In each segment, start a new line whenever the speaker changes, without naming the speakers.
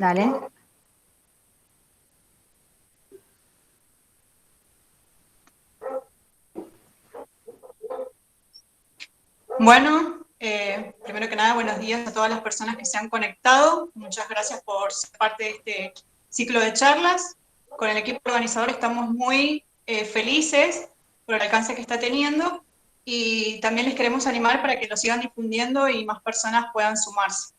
Dale.
Bueno, primero que nada, buenos días a todas las personas que se han conectado. Muchas gracias por ser parte de este ciclo de charlas. Con el equipo organizador estamos muy felices por el alcance que está teniendo y también les queremos animar para que lo sigan difundiendo y más personas puedan sumarse.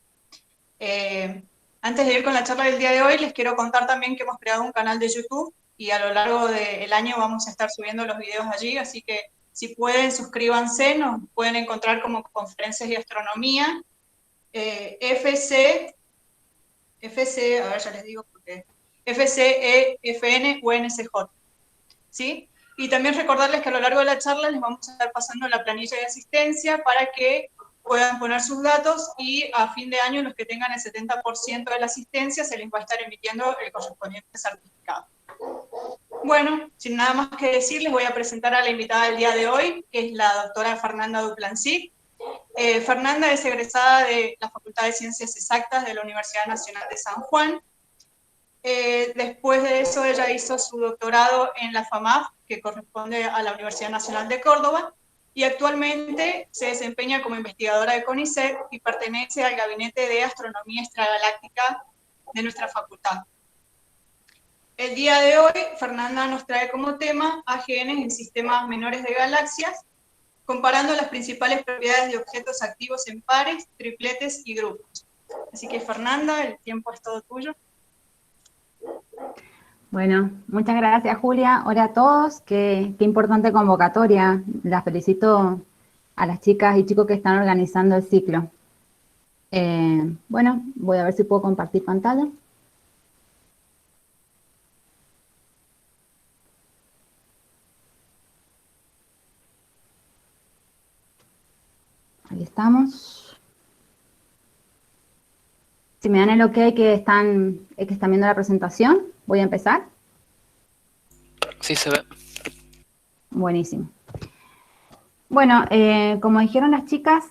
Antes de ir con la charla del día de hoy, les quiero contar también que hemos creado un canal de YouTube y a lo largo del año vamos a estar subiendo los videos allí, así que si pueden, suscríbanse, nos pueden encontrar como Conferencias de Astronomía, FC, a ver, ya les digo porque, FCEFN UNSJ, ¿sí? Y también recordarles que a lo largo de la charla les vamos a estar pasando la planilla de asistencia para que puedan poner sus datos y a fin de año los que tengan el 70% de la asistencia se les va a estar emitiendo el correspondiente certificado. Bueno, sin nada más que decir, les voy a presentar a la invitada del día de hoy, que es la doctora Fernanda Duplancy. Fernanda es egresada de la Facultad de Ciencias Exactas de la Universidad Nacional de San Juan. Después de eso, ella hizo su doctorado en la FAMAF, que corresponde a la Universidad Nacional de Córdoba, y actualmente se desempeña como investigadora de CONICET y pertenece al Gabinete de Astronomía Extragaláctica de nuestra facultad. El día de hoy, Fernanda nos trae como tema AGN en sistemas menores de galaxias, comparando las principales propiedades de objetos activos en pares, tripletes y grupos. Así que, Fernanda, el tiempo es todo tuyo.
Bueno, muchas gracias, Julia. Hola a todos. Qué importante convocatoria. Las felicito a las chicas y chicos que están organizando el ciclo. Bueno, voy a ver si puedo compartir pantalla. Ahí estamos. Si me dan el ok que están viendo la presentación, voy a empezar.
Sí, se ve.
Buenísimo. Bueno, como dijeron las chicas,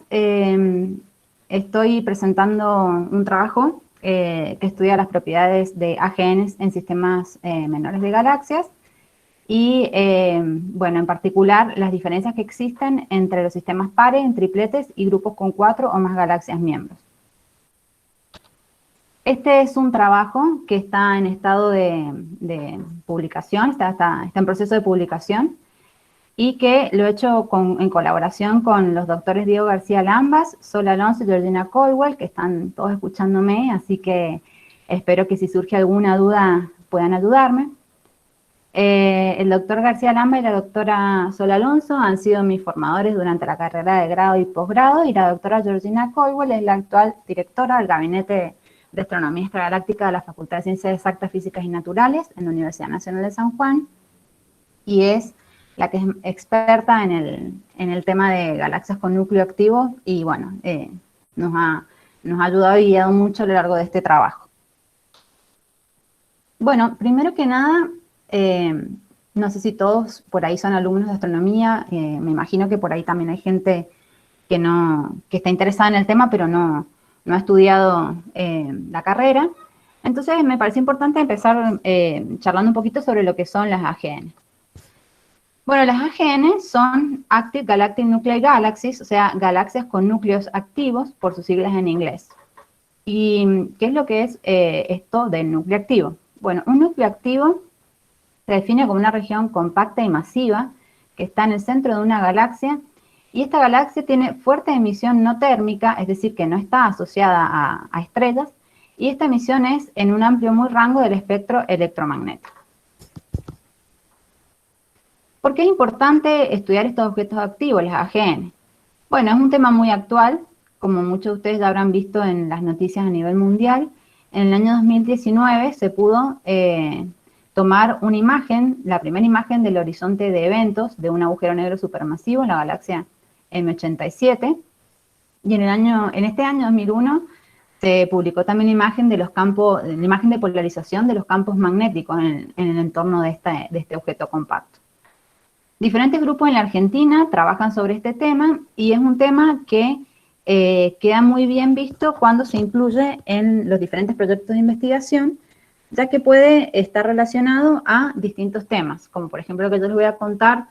estoy presentando un trabajo que estudia las propiedades de AGNs en sistemas menores de galaxias y, bueno, en particular las diferencias que existen entre los sistemas pares, en tripletes y grupos con 4 o más galaxias miembros. Este es un trabajo que está en estado de publicación, está en proceso de publicación, y que lo he hecho en colaboración con los doctores Diego García Lambas, Sol Alonso y Georgina Caldwell, que están todos escuchándome, así que espero que si surge alguna duda puedan ayudarme. El doctor García Lambas y la doctora Sol Alonso han sido mis formadores durante la carrera de grado y posgrado, y la doctora Georgina Caldwell es la actual directora del Gabinete de Astronomía Extragaláctica de la Facultad de Ciencias Exactas, Físicas y Naturales en la Universidad Nacional de San Juan, y es la que es experta en el tema de galaxias con núcleo activo, y bueno, nos ha ayudado y guiado mucho a lo largo de este trabajo. Bueno, primero que nada, no sé si todos por ahí son alumnos de astronomía, me imagino que por ahí también hay gente que está interesada en el tema, pero no ha estudiado la carrera. Entonces me parece importante empezar charlando un poquito sobre lo que son las AGN. Bueno, las AGN son Active Galactic Nuclei Galaxies, o sea, galaxias con núcleos activos, por sus siglas en inglés. ¿Y qué es lo que es esto del núcleo activo? Bueno, un núcleo activo se define como una región compacta y masiva que está en el centro de una galaxia, y esta galaxia tiene fuerte emisión no térmica, es decir, que no está asociada a estrellas, y esta emisión es en un amplio muy rango del espectro electromagnético. ¿Por qué es importante estudiar estos objetos activos, las AGN? Bueno, es un tema muy actual, como muchos de ustedes ya habrán visto en las noticias a nivel mundial. En el año 2019 se pudo tomar una imagen, la primera imagen del horizonte de eventos de un agujero negro supermasivo, la galaxia M87, y en este año 2001 se publicó también la imagen de los campos, la imagen de polarización de los campos magnéticos en el entorno de este objeto compacto. Diferentes grupos en la Argentina trabajan sobre este tema, y es un tema que queda muy bien visto cuando se incluye en los diferentes proyectos de investigación, ya que puede estar relacionado a distintos temas, como por ejemplo lo que yo les voy a contar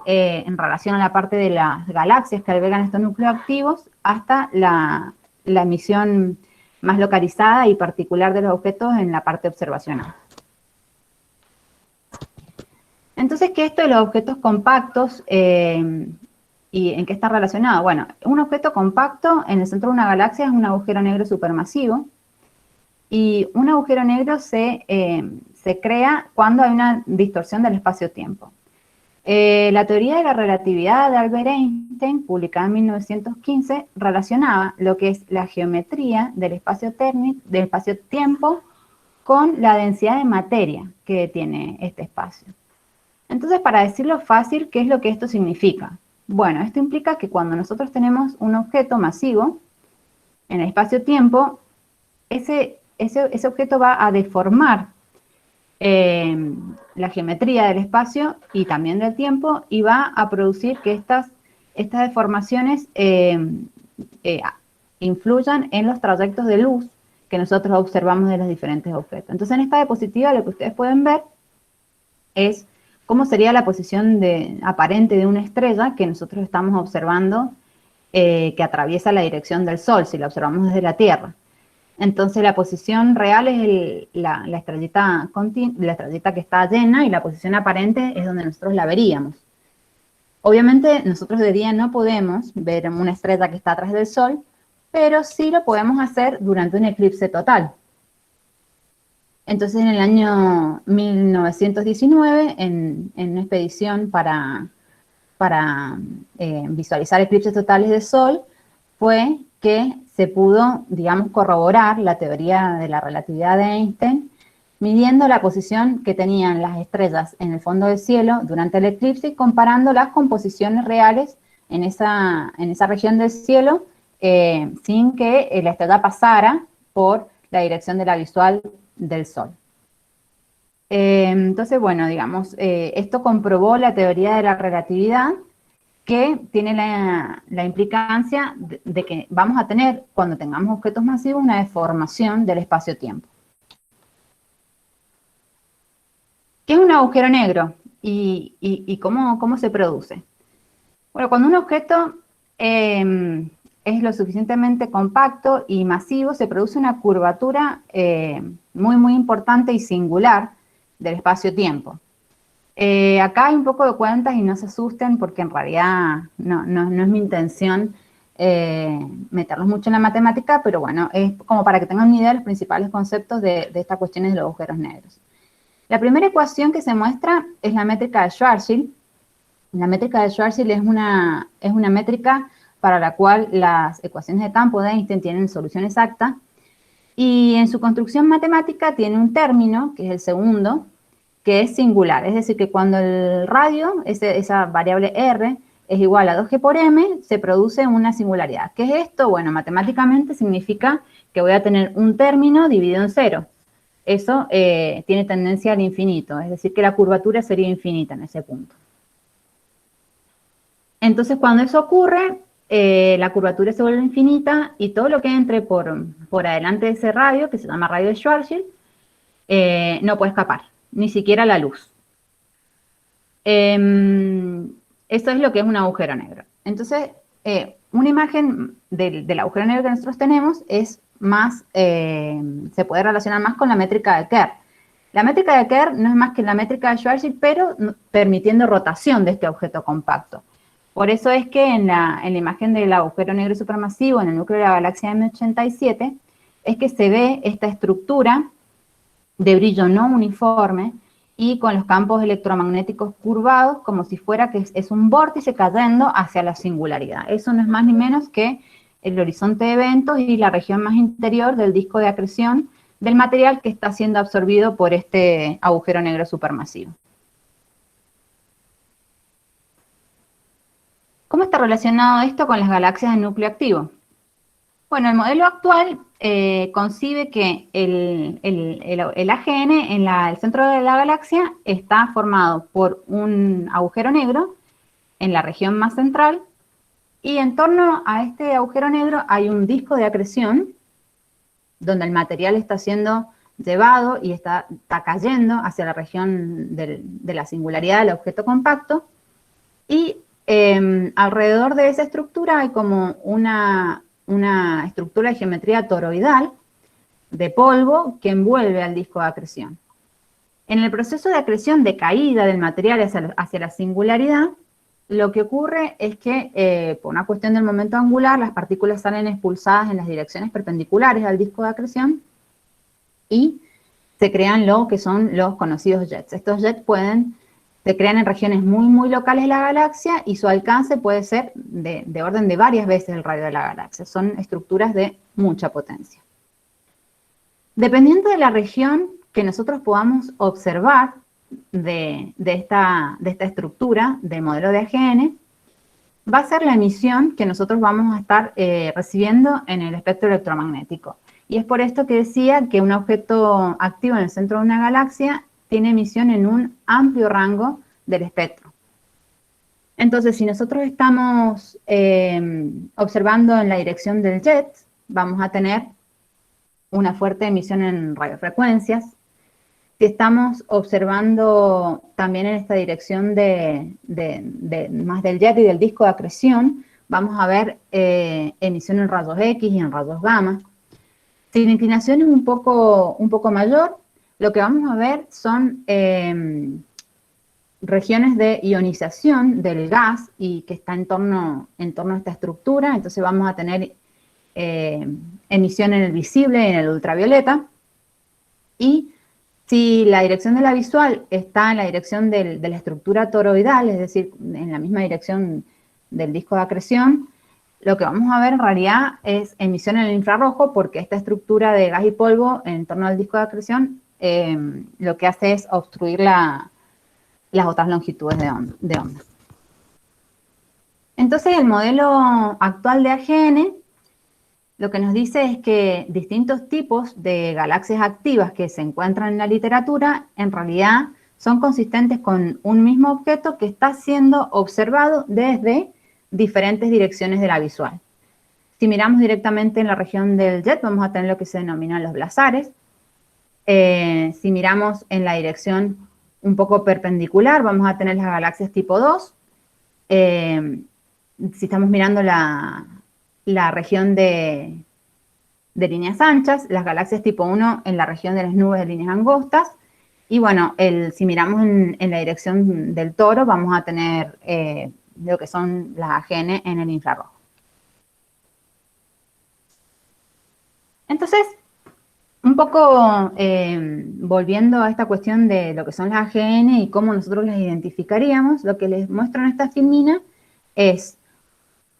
en relación a la parte de las galaxias que albergan estos núcleos activos, hasta la emisión más localizada y particular de los objetos en la parte observacional. Entonces, ¿qué es esto de los objetos compactos y en qué está relacionado? Bueno, un objeto compacto en el centro de una galaxia es un agujero negro supermasivo, y un agujero negro se crea cuando hay una distorsión del espacio-tiempo. La teoría de la relatividad de Albert Einstein, publicada en 1915, relacionaba lo que es la geometría del espacio-tiempo con la densidad de materia que tiene este espacio. Entonces, para decirlo fácil, ¿qué es lo que esto significa? Bueno, esto implica que cuando nosotros tenemos un objeto masivo en el espacio-tiempo, ese objeto va a deformar la geometría del espacio y también del tiempo, y va a producir que estas deformaciones influyan en los trayectos de luz que nosotros observamos de los diferentes objetos. Entonces, en esta diapositiva lo que ustedes pueden ver es cómo sería la posición aparente de una estrella que nosotros estamos observando, que atraviesa la dirección del Sol, si la observamos desde la Tierra. Entonces, la posición real es la estrellita que está llena, y la posición aparente es donde nosotros la veríamos. Obviamente, nosotros de día no podemos ver una estrella que está atrás del Sol, pero sí lo podemos hacer durante un eclipse total. Entonces, en el año 1919, en una expedición para visualizar eclipses totales de Sol, fue que se pudo, digamos, corroborar la teoría de la relatividad de Einstein, midiendo la posición que tenían las estrellas en el fondo del cielo durante el eclipse y comparándolas con posiciones reales en esa región del cielo, sin que la estrella pasara por la dirección de la visual del Sol. Entonces, bueno, digamos, esto comprobó la teoría de la relatividad, que tiene la implicancia de que vamos a tener, cuando tengamos objetos masivos, una deformación del espacio-tiempo. ¿Qué es un agujero negro? ¿Y cómo se produce? Bueno, cuando un objeto es lo suficientemente compacto y masivo, se produce una curvatura muy importante y singular del espacio-tiempo. Acá hay un poco de cuentas y no se asusten, porque en realidad no es mi intención meterlos mucho en la matemática, pero bueno, es como para que tengan una idea de los principales conceptos de estas cuestiones de los agujeros negros. La primera ecuación que se muestra es la métrica de Schwarzschild. La métrica de Schwarzschild es una métrica para la cual las ecuaciones de campo de Einstein tienen solución exacta, y en su construcción matemática tiene un término, que es el segundo, que es singular. Es decir, que cuando el radio, esa variable r, es igual a 2g por m, se produce una singularidad. ¿Qué es esto? Bueno, matemáticamente significa que voy a tener un término dividido en cero. Eso tiene tendencia al infinito, es decir, que la curvatura sería infinita en ese punto. Entonces, cuando eso ocurre, la curvatura se vuelve infinita, y todo lo que entre por adelante de ese radio, que se llama radio de Schwarzschild, no puede escapar, ni siquiera la luz. Eso es lo que es un agujero negro. Entonces, una imagen del agujero negro que nosotros tenemos es más, se puede relacionar más con la métrica de Kerr. La métrica de Kerr no es más que la métrica de Schwarzschild, pero permitiendo rotación de este objeto compacto. Por eso es que en la imagen del agujero negro supermasivo, en el núcleo de la galaxia M87, es que se ve esta estructura de brillo no uniforme y con los campos electromagnéticos curvados, como si fuera que es un vórtice cayendo hacia la singularidad. Eso no es más ni menos que el horizonte de eventos y la región más interior del disco de acreción del material que está siendo absorbido por este agujero negro supermasivo. ¿Cómo está relacionado esto con las galaxias de núcleo activo? Bueno, el modelo actual concibe que el AGN en el centro de la galaxia está formado por un agujero negro en la región más central, Y en torno a este agujero negro hay un disco de acreción, donde el material está siendo llevado y está cayendo hacia la región de la singularidad del objeto compacto, y alrededor de esa estructura hay como una estructura de geometría toroidal de polvo que envuelve al disco de acreción. En el proceso de acreción, de caída del material hacia la singularidad, lo que ocurre es que, por una cuestión del momento angular, las partículas salen expulsadas en las direcciones perpendiculares al disco de acreción y se crean lo que son los conocidos jets. Estos jets se crean en regiones muy, muy locales de la galaxia y su alcance puede ser de orden de varias veces el radio de la galaxia. Son estructuras de mucha potencia. Dependiendo de la región que nosotros podamos observar de esta estructura del modelo de AGN, va a ser la emisión que nosotros vamos a estar recibiendo en el espectro electromagnético. Y es por esto que decía que un objeto activo en el centro de una galaxia tiene emisión en un amplio rango del espectro. Entonces, si nosotros estamos observando en la dirección del jet, vamos a tener una fuerte emisión en radiofrecuencias. Si estamos observando también en esta dirección más del jet y del disco de acreción, vamos a ver emisión en rayos X y en rayos gamma. Si la inclinación es un poco mayor, lo que vamos a ver son regiones de ionización del gas y que está en torno a esta estructura. Entonces vamos a tener emisión en el visible y en el ultravioleta. Y si la dirección de la visual está en la dirección de la estructura toroidal, es decir, en la misma dirección del disco de acreción, lo que vamos a ver en realidad es emisión en el infrarrojo, porque esta estructura de gas y polvo en torno al disco de acreción lo que hace es obstruir las otras longitudes de onda. Entonces, el modelo actual de AGN lo que nos dice es que distintos tipos de galaxias activas que se encuentran en la literatura en realidad son consistentes con un mismo objeto que está siendo observado desde diferentes direcciones de la visual. Si miramos directamente en la región del jet, vamos a tener lo que se denominan los blazares. Si miramos en la dirección un poco perpendicular, vamos a tener las galaxias tipo 2. Si estamos mirando la región de líneas anchas, las galaxias tipo 1 en la región de las nubes de líneas angostas. Y bueno, si miramos en la dirección del toro, vamos a tener lo que son las AGN en el infrarrojo. Entonces, un poco volviendo a esta cuestión de lo que son las AGN y cómo nosotros las identificaríamos, lo que les muestro en esta filmina es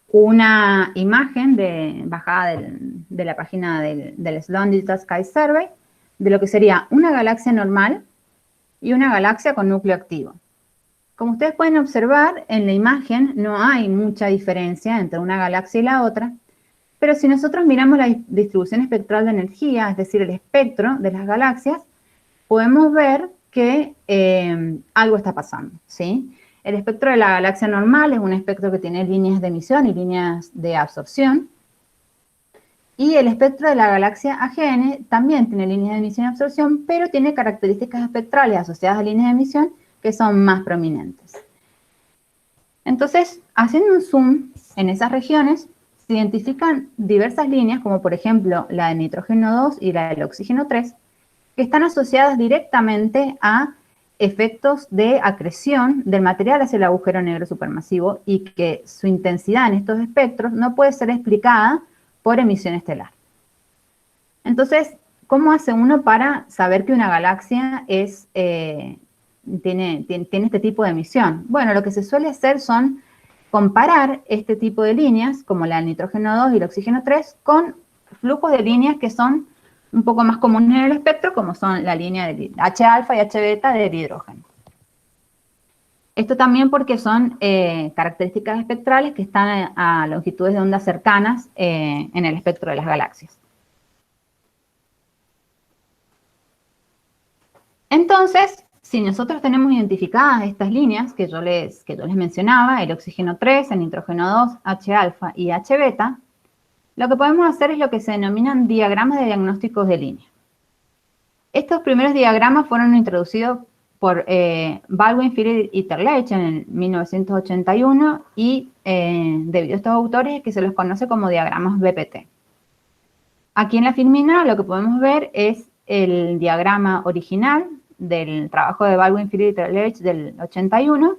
una imagen bajada de la página del Sloan Digital Sky Survey de lo que sería una galaxia normal y una galaxia con núcleo activo. Como ustedes pueden observar, en la imagen no hay mucha diferencia entre una galaxia y la otra, pero si nosotros miramos la distribución espectral de energía, es decir, el espectro de las galaxias, podemos ver que algo está pasando, ¿sí? El espectro de la galaxia normal es un espectro que tiene líneas de emisión y líneas de absorción. Y el espectro de la galaxia AGN también tiene líneas de emisión y absorción, pero tiene características espectrales asociadas a líneas de emisión que son más prominentes. Entonces, haciendo un zoom en esas regiones, se identifican diversas líneas, como por ejemplo la del nitrógeno 2 y la del oxígeno 3, que están asociadas directamente a efectos de acreción del material hacia el agujero negro supermasivo y que su intensidad en estos espectros no puede ser explicada por emisión estelar. Entonces, ¿cómo hace uno para saber que una galaxia tiene este tipo de emisión? Bueno, lo que se suele hacer son comparar este tipo de líneas, como la del nitrógeno 2 y el oxígeno 3, con flujos de líneas que son un poco más comunes en el espectro, como son la línea de H-alfa y H-beta del hidrógeno. Esto también porque son características espectrales que están a longitudes de onda cercanas en el espectro de las galaxias. Entonces, Si nosotros tenemos identificadas estas líneas que yo les mencionaba, el oxígeno 3, el nitrógeno 2, H alfa y H beta, lo que podemos hacer es lo que se denominan diagramas de diagnósticos de línea. Estos primeros diagramas fueron introducidos por Baldwin, Phillips y Terlech en el 1981 y debido a estos autores es que se los conoce como diagramas BPT. Aquí en la filmina lo que podemos ver es el diagrama original del trabajo de Baldwin, Phillips y Terlech del 81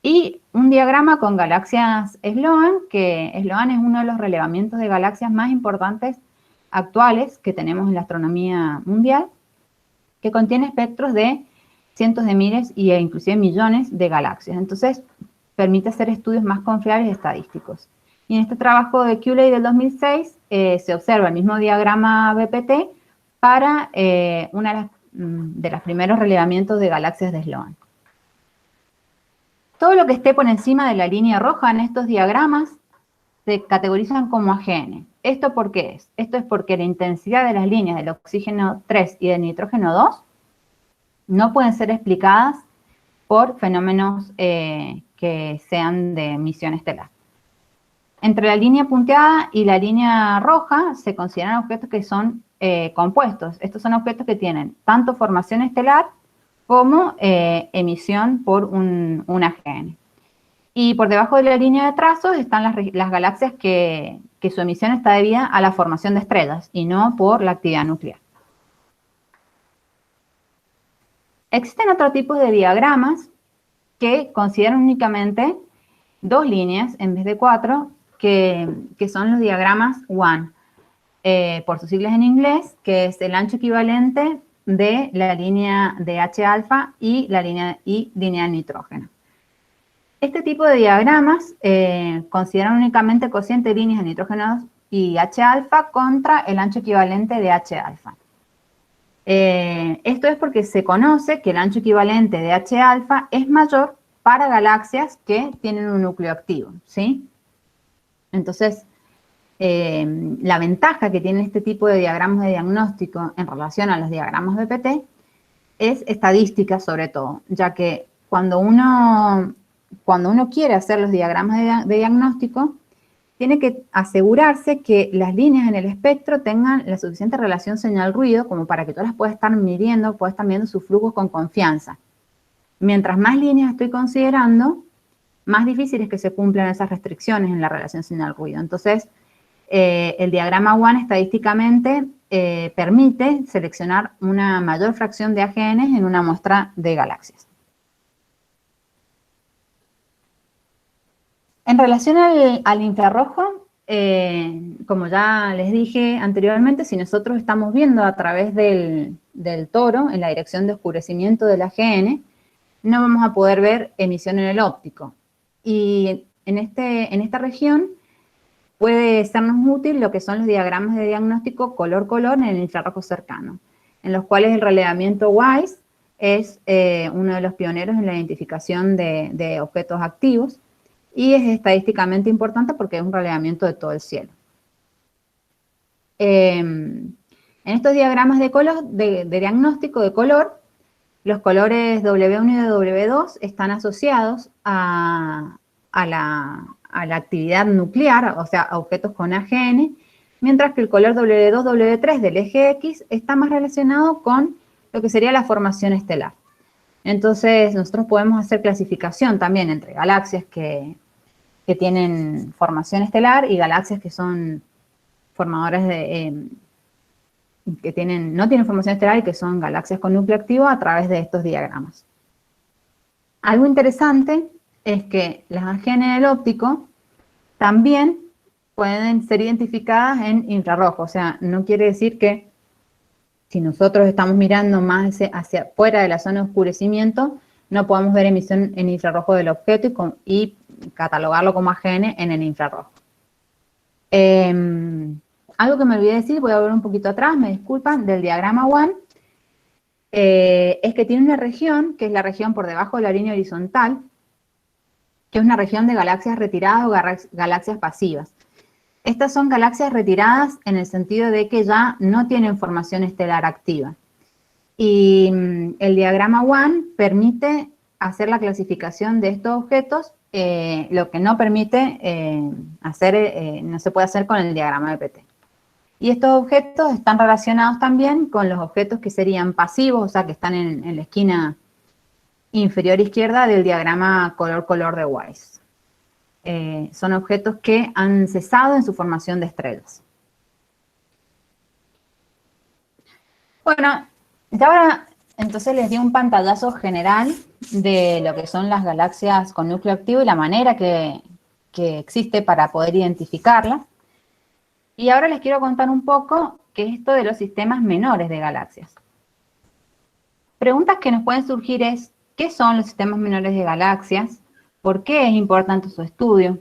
y un diagrama con galaxias Sloan, que Sloan es uno de los relevamientos de galaxias más importantes actuales que tenemos en la astronomía mundial, que contiene espectros de cientos de miles e inclusive millones de galaxias. Entonces, permite hacer estudios más confiables y estadísticos. Y en este trabajo de Cooley del 2006 se observa el mismo diagrama BPT para una de los primeros relevamientos de galaxias de Sloan. Todo lo que esté por encima de la línea roja en estos diagramas se categorizan como AGN. ¿Esto por qué es? Esto es porque la intensidad de las líneas del oxígeno 3 y del nitrógeno 2 no pueden ser explicadas por fenómenos que sean de emisión estelar. Entre la línea punteada y la línea roja se consideran objetos que son compuestos. Estos son objetos que tienen tanto formación estelar como emisión por un AGN. Y por debajo de la línea de trazos están las galaxias que su emisión está debida a la formación de estrellas y no por la actividad nuclear. Existen otro tipo de diagramas que consideran únicamente 2 líneas en vez de 4, que son los diagramas WAN, por sus siglas en inglés, que es el ancho equivalente de la línea de H alfa y la línea de nitrógeno. Este tipo de diagramas consideran únicamente cociente de líneas de nitrógeno y H alfa contra el ancho equivalente de H alfa. Esto es porque se conoce que el ancho equivalente de H alfa es mayor para galaxias que tienen un núcleo activo, ¿sí? Entonces, la ventaja que tiene este tipo de diagramas de diagnóstico en relación a los diagramas BPT es estadística sobre todo, ya que cuando uno quiere hacer los diagramas de diagnóstico, tiene que asegurarse que las líneas en el espectro tengan la suficiente relación señal-ruido como para que tú las puedas estar midiendo, puedas estar viendo sus flujos con confianza. Mientras más líneas estoy considerando, más difícil es que se cumplan esas restricciones en la relación señal-ruido. Entonces, el diagrama WAN estadísticamente permite seleccionar una mayor fracción de AGNs en una muestra de galaxias. En relación al infrarrojo, como ya les dije anteriormente, si nosotros estamos viendo a través del toro en la dirección de oscurecimiento del AGN, no vamos a poder ver emisión en el óptico. Y en esta región puede sernos útil lo que son los diagramas de diagnóstico color-color en el infrarrojo cercano, en los cuales el relevamiento WISE es uno de los pioneros en la identificación de objetos activos, y es estadísticamente importante porque es un relevamiento de todo el cielo. En estos diagramas de diagnóstico de color, los colores W1 y W2 están asociados a la actividad nuclear, o sea, a objetos con AGN, mientras que el color W2, W3 del eje X está más relacionado con lo que sería la formación estelar. Entonces, nosotros podemos hacer clasificación también entre galaxias que tienen formación estelar y galaxias que son formadoras no tienen formación estelar y que son galaxias con núcleo activo a través de estos diagramas. Algo interesante es que las AGN del óptico también pueden ser identificadas en infrarrojo, o sea, no quiere decir que si nosotros estamos mirando más hacia fuera de la zona de oscurecimiento, no podamos ver emisión en infrarrojo del objeto y catalogarlo como AGN en el infrarrojo. Algo que me olvidé decir, voy a volver un poquito atrás, me disculpan, del diagrama WAN, es que tiene una región, que es la región por debajo de la línea horizontal, que es una región de galaxias retiradas o galaxias pasivas. Estas son galaxias retiradas en el sentido de que ya no tienen formación estelar activa. Y el diagrama One permite hacer la clasificación de estos objetos, lo que no permite no se puede hacer con el diagrama de PT. Y estos objetos están relacionados también con los objetos que serían pasivos, o sea, que están en la esquina inferior izquierda del diagrama color-color de Wise. Son objetos que han cesado en su formación de estrellas. Bueno, y ahora entonces les di un pantallazo general de lo que son las galaxias con núcleo activo y la manera que existe para poder identificarlas. Y ahora les quiero contar un poco qué es esto de los sistemas menores de galaxias. Preguntas que nos pueden surgir es, ¿qué son los sistemas menores de galaxias? ¿Por qué es importante su estudio?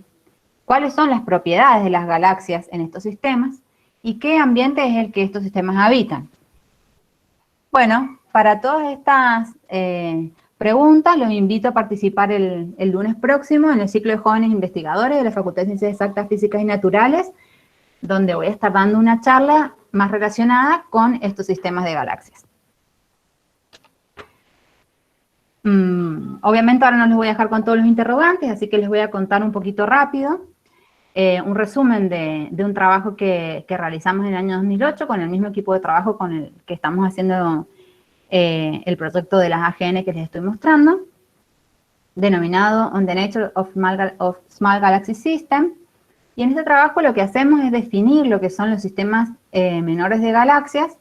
¿Cuáles son las propiedades de las galaxias en estos sistemas? ¿Y qué ambiente es el que estos sistemas habitan? Bueno, para todas estas preguntas los invito a participar el lunes próximo en el ciclo de jóvenes investigadores de la Facultad de Ciencias Exactas, Físicas y Naturales, donde voy a estar dando una charla más relacionada con estos sistemas de galaxias. Obviamente ahora no les voy a dejar con todos los interrogantes, así que les voy a contar un poquito rápido, un resumen de un trabajo que realizamos en el año 2008 con el mismo equipo de trabajo con el que estamos haciendo el proyecto de las AGN que les estoy mostrando, denominado On the Nature of Small Galaxy System. Y en este trabajo lo que hacemos es definir lo que son los sistemas menores de galaxias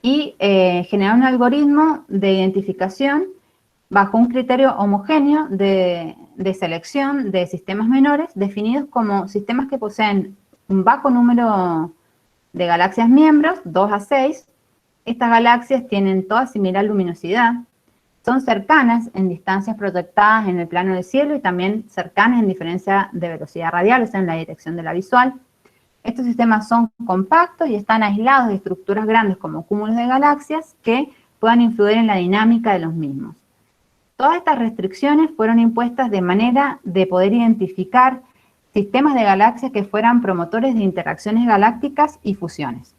y generar un algoritmo de identificación bajo un criterio homogéneo de selección de sistemas menores definidos como sistemas que poseen un bajo número de galaxias miembros, 2 a 6. Estas galaxias tienen toda similar luminosidad, son cercanas en distancias proyectadas en el plano del cielo y también cercanas en diferencia de velocidad radial, o sea, en la dirección de la visual. Estos sistemas son compactos y están aislados de estructuras grandes como cúmulos de galaxias que puedan influir en la dinámica de los mismos. Todas estas restricciones fueron impuestas de manera de poder identificar sistemas de galaxias que fueran promotores de interacciones galácticas y fusiones.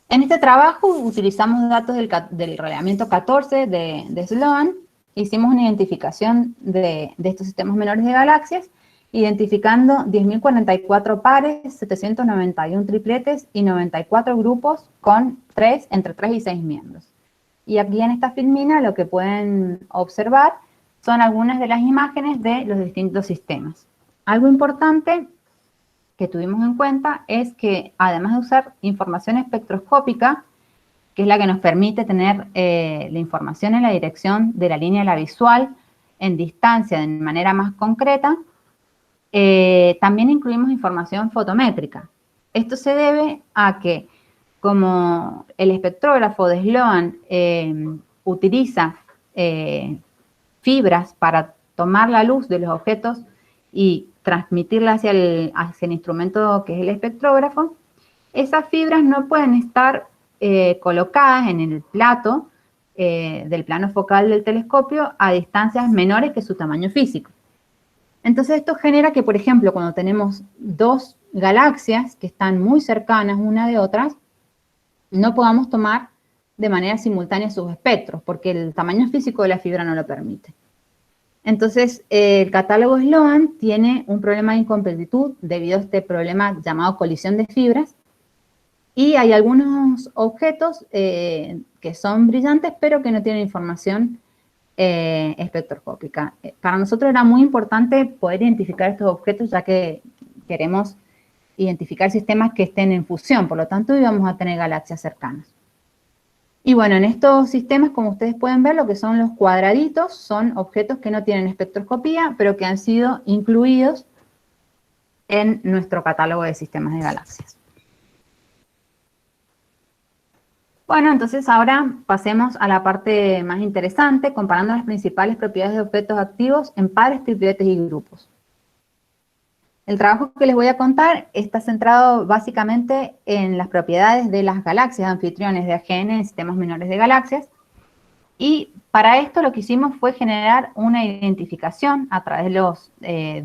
En este trabajo utilizamos datos del relevamiento 14 de Sloan, hicimos una identificación de estos sistemas menores de galaxias, identificando 10.044 pares, 791 tripletes y 94 grupos con entre 3 y 6 miembros. Y aquí en esta filmina lo que pueden observar son algunas de las imágenes de los distintos sistemas. Algo importante que tuvimos en cuenta es que además de usar información espectroscópica, que es la que nos permite tener la información en la dirección de la línea de la visual en distancia de manera más concreta, también incluimos información fotométrica. Esto se debe a que como el espectrógrafo de Sloan utiliza fibras para tomar la luz de los objetos y transmitirla hacia el instrumento que es el espectrógrafo, esas fibras no pueden estar colocadas en el plato del plano focal del telescopio a distancias menores que su tamaño físico. Entonces esto genera que, por ejemplo, cuando tenemos dos galaxias que están muy cercanas una de otras, no podamos tomar de manera simultánea sus espectros, porque el tamaño físico de la fibra no lo permite. Entonces, el catálogo Sloan tiene un problema de incompletitud debido a este problema llamado colisión de fibras, y hay algunos objetos que son brillantes, pero que no tienen información espectroscópica. Para nosotros era muy importante poder identificar estos objetos, ya que queremos identificar sistemas que estén en fusión, por lo tanto íbamos a tener galaxias cercanas. Y bueno, en estos sistemas, como ustedes pueden ver, lo que son los cuadraditos son objetos que no tienen espectroscopía, pero que han sido incluidos en nuestro catálogo de sistemas de galaxias. Bueno, entonces ahora pasemos a la parte más interesante, comparando las principales propiedades de objetos activos en pares, tripletes y grupos. El trabajo que les voy a contar está centrado básicamente en las propiedades de las galaxias anfitriones de AGN en sistemas menores de galaxias. Y para esto lo que hicimos fue generar una identificación a través de los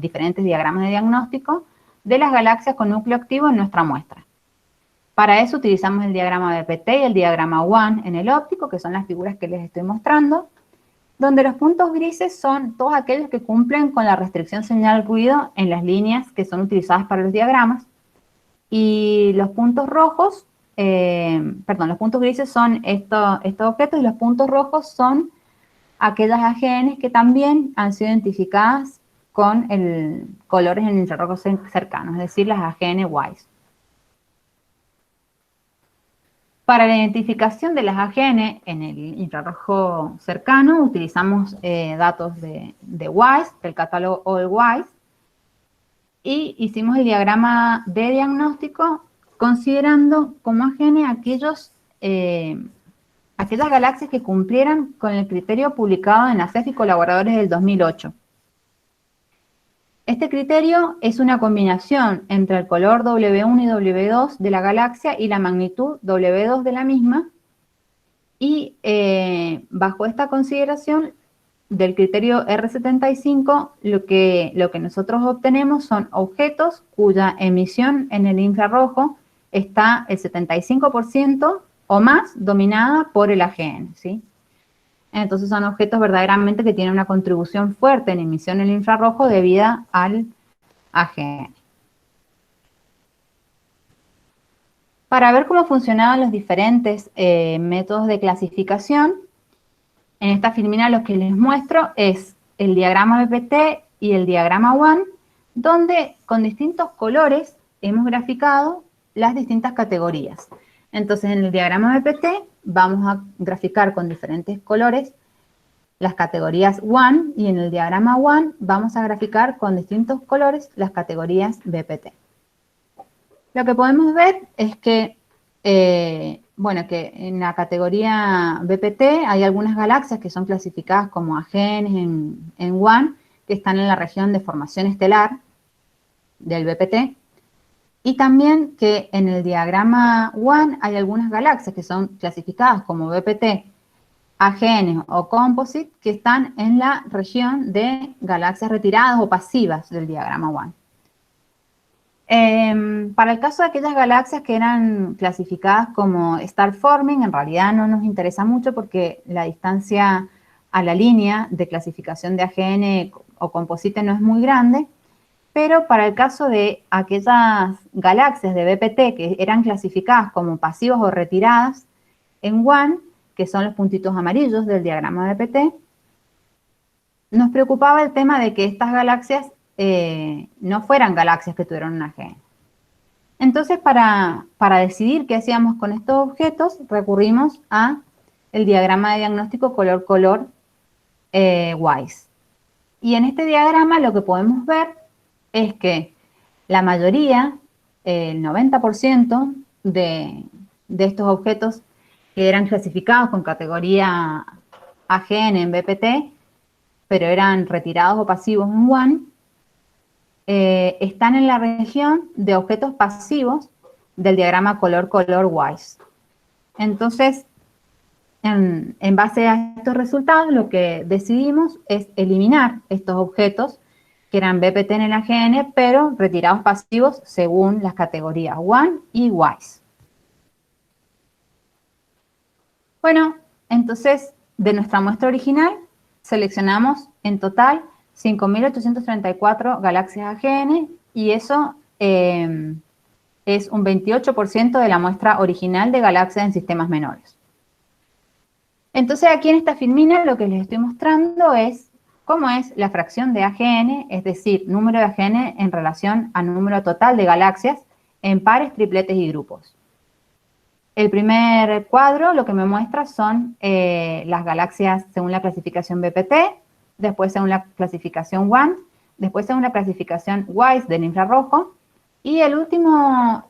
diferentes diagramas de diagnóstico de las galaxias con núcleo activo en nuestra muestra. Para eso utilizamos el diagrama BPT y el diagrama WAN en el óptico, que son las figuras que les estoy mostrando, donde los puntos grises son todos aquellos que cumplen con la restricción señal ruido en las líneas que son utilizadas para los diagramas. Y los puntos rojos, los puntos grises son estos objetos y los puntos rojos son aquellas AGNs que también han sido identificadas con colores en infrarrojo cercano, es decir, las AGN WISE. Para la identificación de las AGN en el infrarrojo cercano utilizamos datos de WISE, del catálogo All WISE, y hicimos el diagrama de diagnóstico considerando como AGN aquellas galaxias que cumplieran con el criterio publicado en la CEF y colaboradores del 2008. Este criterio es una combinación entre el color W1 y W2 de la galaxia y la magnitud W2 de la misma, y bajo esta consideración del criterio R75, lo que nosotros obtenemos son objetos cuya emisión en el infrarrojo está el 75% o más dominada por el AGN, ¿sí? Entonces son objetos verdaderamente que tienen una contribución fuerte en emisión en el infrarrojo debida al AGN. Para ver cómo funcionaban los diferentes métodos de clasificación, en esta filmina lo que les muestro es el diagrama BPT y el diagrama WAN, donde con distintos colores hemos graficado las distintas categorías. Entonces, en el diagrama BPT vamos a graficar con diferentes colores las categorías WAN, y en el diagrama WAN vamos a graficar con distintos colores las categorías BPT. Lo que podemos ver es que, que en la categoría BPT hay algunas galaxias que son clasificadas como AGN en WAN, que están en la región de formación estelar del BPT. Y también que en el diagrama WAN hay algunas galaxias que son clasificadas como BPT, AGN o Composite, que están en la región de galaxias retiradas o pasivas del diagrama WAN. Para el caso de aquellas galaxias que eran clasificadas como star forming, en realidad no nos interesa mucho porque la distancia a la línea de clasificación de AGN o Composite no es muy grande. Pero para el caso de aquellas galaxias de BPT que eran clasificadas como pasivas o retiradas en WAN, que son los puntitos amarillos del diagrama BPT, nos preocupaba el tema de que estas galaxias no fueran galaxias que tuvieran un AGN. Entonces, para decidir qué hacíamos con estos objetos, recurrimos a el diagrama de diagnóstico color-color WISE. Y en este diagrama lo que podemos ver es que la mayoría, el 90% de estos objetos que eran clasificados con categoría AGN en BPT, pero eran retirados o pasivos en WAN, están en la región de objetos pasivos del diagrama color-color WISE. Entonces, en base a estos resultados, lo que decidimos es eliminar estos objetos que eran BPT en el AGN, pero retirados pasivos según las categorías WAN y WISE. Bueno, entonces, de nuestra muestra original, seleccionamos en total 5.834 galaxias AGN, y eso es un 28% de la muestra original de galaxias en sistemas menores. Entonces, aquí en esta filmina lo que les estoy mostrando es cómo es la fracción de AGN, es decir, número de AGN en relación al número total de galaxias en pares, tripletes y grupos. El primer cuadro lo que me muestra son las galaxias según la clasificación BPT, después según la clasificación WAN, después según la clasificación WISE del infrarrojo, y el último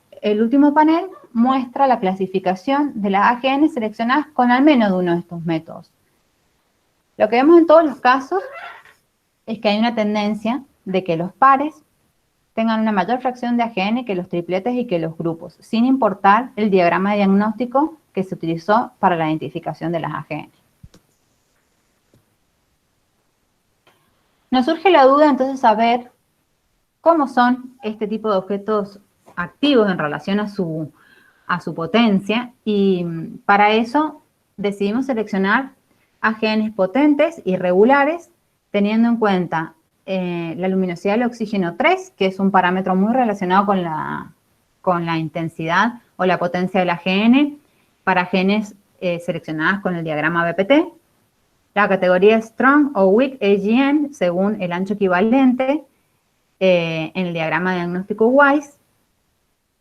panel muestra la clasificación de las AGN seleccionadas con al menos uno de estos métodos. Lo que vemos en todos los casos es que hay una tendencia de que los pares tengan una mayor fracción de AGN que los tripletes y que los grupos, sin importar el diagrama de diagnóstico que se utilizó para la identificación de las AGN. Nos surge la duda entonces saber cómo son este tipo de objetos activos en relación a su a su potencia, y para eso decidimos seleccionar a genes potentes y regulares, teniendo en cuenta la luminosidad del oxígeno 3, que es un parámetro muy relacionado con la intensidad o la potencia del AGN para genes seleccionadas con el diagrama BPT, la categoría Strong o Weak AGN según el ancho equivalente en el diagrama diagnóstico WISE,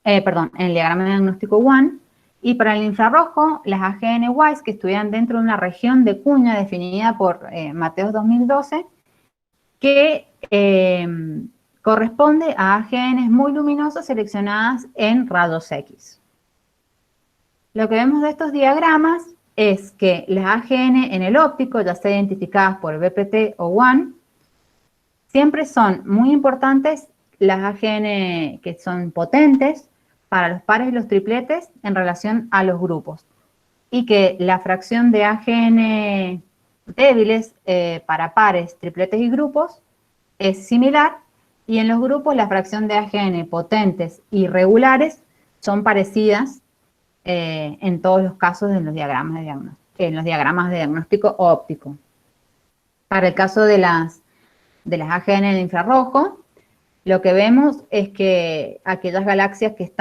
en el diagrama diagnóstico WAN, y para el infrarrojo, las AGN WISE que estuvieran dentro de una región de cuña definida por Mateos 2012, que corresponde a AGNs muy luminosos seleccionadas en rayos X. Lo que vemos de estos diagramas es que las AGN en el óptico, ya sea identificadas por BPT o WAN, siempre son muy importantes las AGN que son potentes para los pares y los tripletes en relación a los grupos. Y que la fracción de AGN débiles para pares, tripletes y grupos es similar, y en los grupos la fracción de AGN potentes y regulares son parecidas en todos los casos en los diagramas de diagnóstico óptico. Para el caso de las AGN de infrarrojo, lo que vemos es que aquellas galaxias que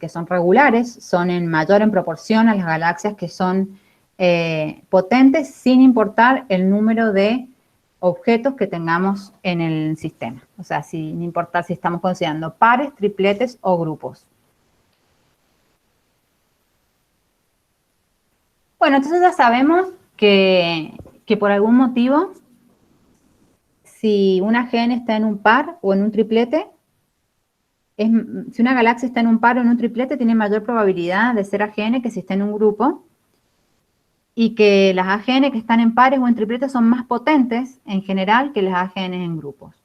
son regulares son en proporción a las galaxias que son potentes, sin importar el número de objetos que tengamos en el sistema. O sea, sin importar si estamos considerando pares, tripletes o grupos. Bueno, entonces ya sabemos que por algún motivo, si una AGN está en un par o en un triplete, si una galaxia está en un par o en un triplete, tiene mayor probabilidad de ser AGN que si está en un grupo, y que las AGN que están en pares o en tripletes son más potentes en general que las AGN en grupos.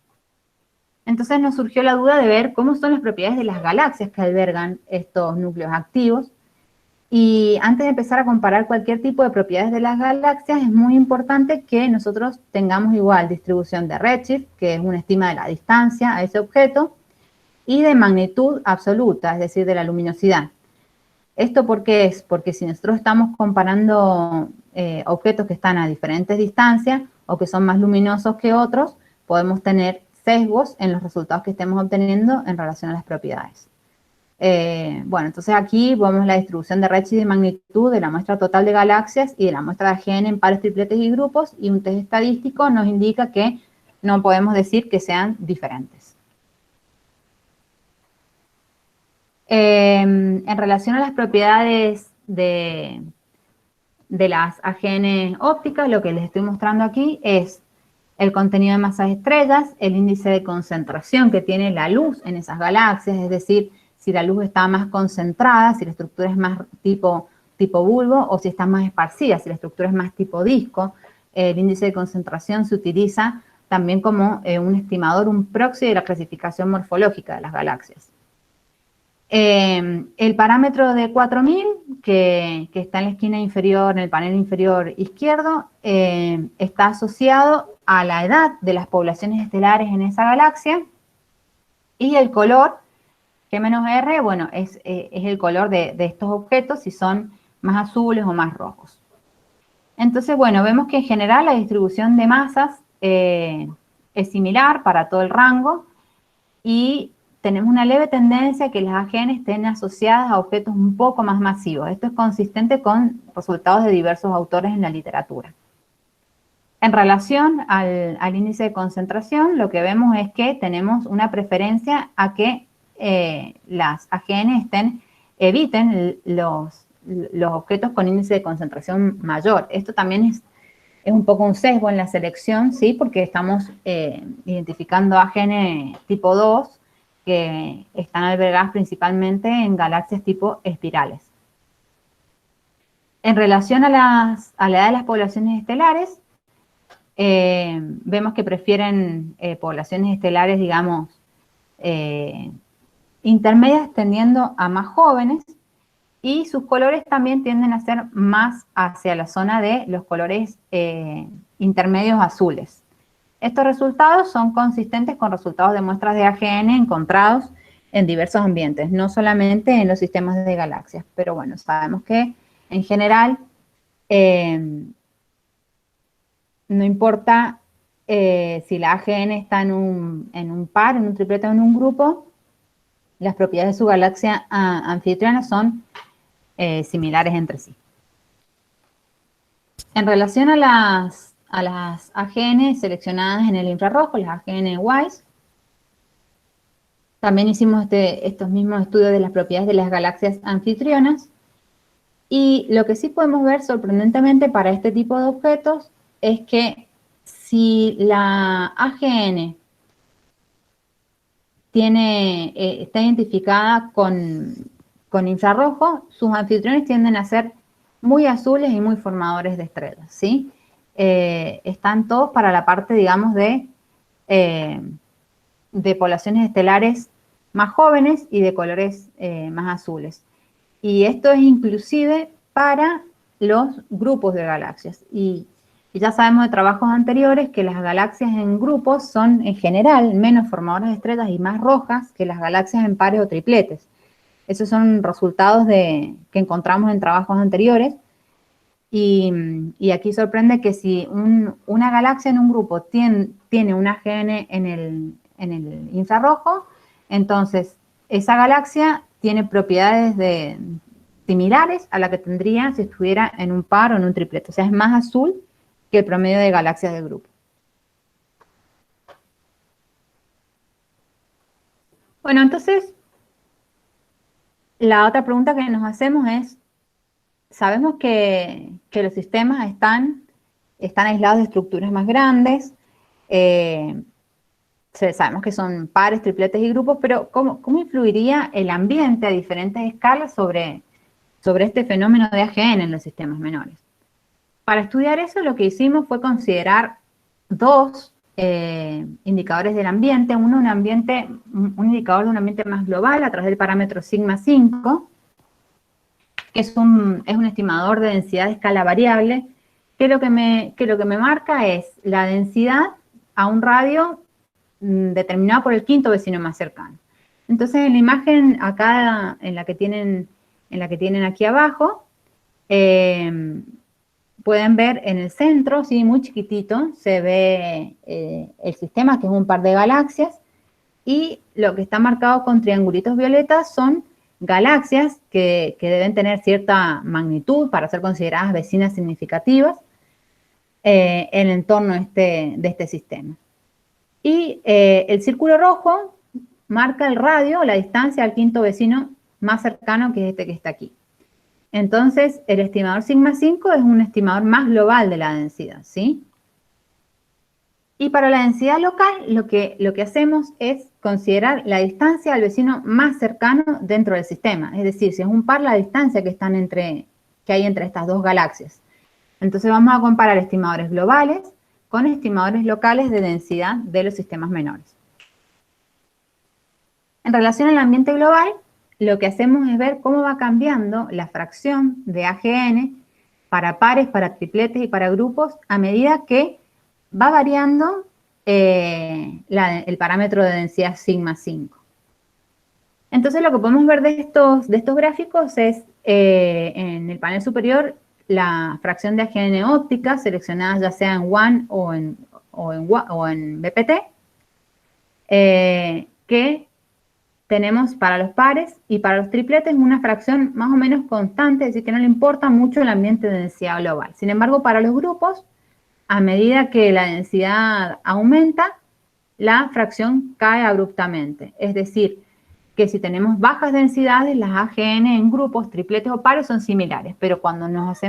Entonces nos surgió la duda de ver cómo son las propiedades de las galaxias que albergan estos núcleos activos. Y antes de empezar a comparar cualquier tipo de propiedades de las galaxias, es muy importante que nosotros tengamos igual distribución de redshift, que es una estima de la distancia a ese objeto, y de magnitud absoluta, es decir, de la luminosidad. ¿Esto por qué es? Porque si nosotros estamos comparando objetos que están a diferentes distancias o que son más luminosos que otros, podemos tener sesgos en los resultados que estemos obteniendo en relación a las propiedades. Bueno, entonces aquí vemos la distribución de redshift y de magnitud de la muestra total de galaxias y de la muestra de AGN en pares, tripletes y grupos, y un test estadístico nos indica que no podemos decir que sean diferentes. En relación a las propiedades de las AGN ópticas, lo que les estoy mostrando aquí es el contenido de masas de estrellas, el índice de concentración que tiene la luz en esas galaxias, es decir, si la luz está más concentrada, si la estructura es más tipo bulbo, o si está más esparcida, si la estructura es más tipo disco. El índice de concentración se utiliza también como un estimador, un proxy de la clasificación morfológica de las galaxias. El parámetro de 4000, que está en la esquina inferior, en el panel inferior izquierdo, está asociado a la edad de las poblaciones estelares en esa galaxia, y el color G-R, bueno, es el color de estos objetos, si son más azules o más rojos. Entonces, bueno, vemos que en general la distribución de masas es similar para todo el rango, y tenemos una leve tendencia a que las AGN estén asociadas a objetos un poco más masivos. Esto es consistente con resultados de diversos autores en la literatura. En relación al índice de concentración, lo que vemos es que tenemos una preferencia a que las AGN eviten los objetos con índice de concentración mayor. Esto también es un poco un sesgo en la selección, ¿sí? Porque estamos identificando AGN tipo 2 que están albergadas principalmente en galaxias tipo espirales. En relación a la edad de las poblaciones estelares, vemos que prefieren poblaciones estelares, digamos, intermedias tendiendo a más jóvenes, y sus colores también tienden a ser más hacia la zona de los colores intermedios azules. Estos resultados son consistentes con resultados de muestras de AGN encontrados en diversos ambientes, no solamente en los sistemas de galaxias. Pero bueno, sabemos que en general no importa si la AGN está en un par, en un triplete o en un grupo, las propiedades de su galaxia anfitriona son similares entre sí. En relación a las AGN seleccionadas en el infrarrojo, las AGN WISE, también hicimos estos mismos estudios de las propiedades de las galaxias anfitrionas, y lo que sí podemos ver sorprendentemente para este tipo de objetos es que si la AGN está identificada con infrarrojo, sus anfitriones tienden a ser muy azules y muy formadores de estrellas, ¿sí? Están todos para la parte, digamos, de poblaciones estelares más jóvenes y de colores más azules. Y esto es inclusive para los grupos de galaxias. Y ya sabemos de trabajos anteriores que las galaxias en grupos son en general menos formadoras de estrellas y más rojas que las galaxias en pares o tripletes. Esos son resultados que encontramos en trabajos anteriores. Y aquí sorprende que si una galaxia en un grupo tiene un AGN en el infrarrojo, entonces esa galaxia tiene propiedades similares a la que tendría si estuviera en un par o en un triplete. O sea, es más azul que el promedio de galaxias del grupo. Bueno, entonces, la otra pregunta que nos hacemos es, sabemos que los sistemas están aislados de estructuras más grandes, sabemos que son pares, tripletes y grupos, pero ¿cómo influiría el ambiente a diferentes escalas sobre este fenómeno de AGN en los sistemas menores? Para estudiar eso, lo que hicimos fue considerar dos indicadores del ambiente. Uno, un indicador de un ambiente más global a través del parámetro sigma 5, que es un estimador de densidad de escala variable, que lo que me marca es la densidad a un radio determinado por el quinto vecino más cercano. Entonces, en la imagen acá, en la que tienen aquí abajo, pueden ver en el centro, sí, muy chiquitito, se ve el sistema, que es un par de galaxias, y lo que está marcado con triangulitos violetas son galaxias que deben tener cierta magnitud para ser consideradas vecinas significativas en el entorno de este sistema. Y el círculo rojo marca el radio, la distancia al quinto vecino más cercano, que es este que está aquí. Entonces, el estimador sigma 5 es un estimador más global de la densidad, ¿sí? Y para la densidad local, lo que hacemos es considerar la distancia al vecino más cercano dentro del sistema. Es decir, si es un par, la distancia que hay entre estas dos galaxias. Entonces vamos a comparar estimadores globales con estimadores locales de densidad de los sistemas menores. En relación al ambiente global, lo que hacemos es ver cómo va cambiando la fracción de AGN para pares, para tripletes y para grupos a medida que va variando el parámetro de densidad sigma 5. Entonces, lo que podemos ver de estos gráficos es en el panel superior la fracción de AGN óptica seleccionada ya sea en WAN o en BPT, que tenemos para los pares, y para los tripletes una fracción más o menos constante, es decir, que no le importa mucho el ambiente de densidad global. Sin embargo, para los grupos, a medida que la densidad aumenta, la fracción cae abruptamente. Es decir, que si tenemos bajas densidades, las AGN en grupos, tripletes o pares son similares, pero cuando nos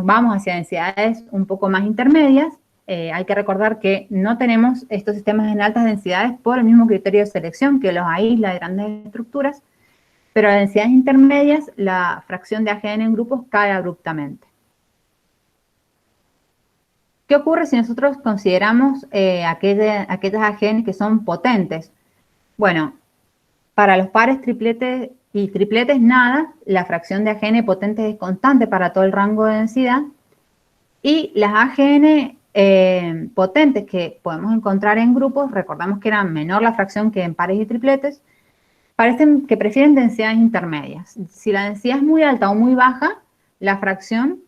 vamos hacia densidades un poco más intermedias, hay que recordar que no tenemos estos sistemas en altas densidades por el mismo criterio de selección que los aísla de grandes estructuras, pero a densidades intermedias la fracción de AGN en grupos cae abruptamente. ¿Qué ocurre si nosotros consideramos aquellas AGN que son potentes? Bueno, para los pares, tripletes y tripletes nada, la fracción de AGN potentes es constante para todo el rango de densidad, y las AGN potentes que podemos encontrar en grupos, recordamos que era menor la fracción que en pares y tripletes, parecen que prefieren densidades intermedias. Si la densidad es muy alta o muy baja, la fracción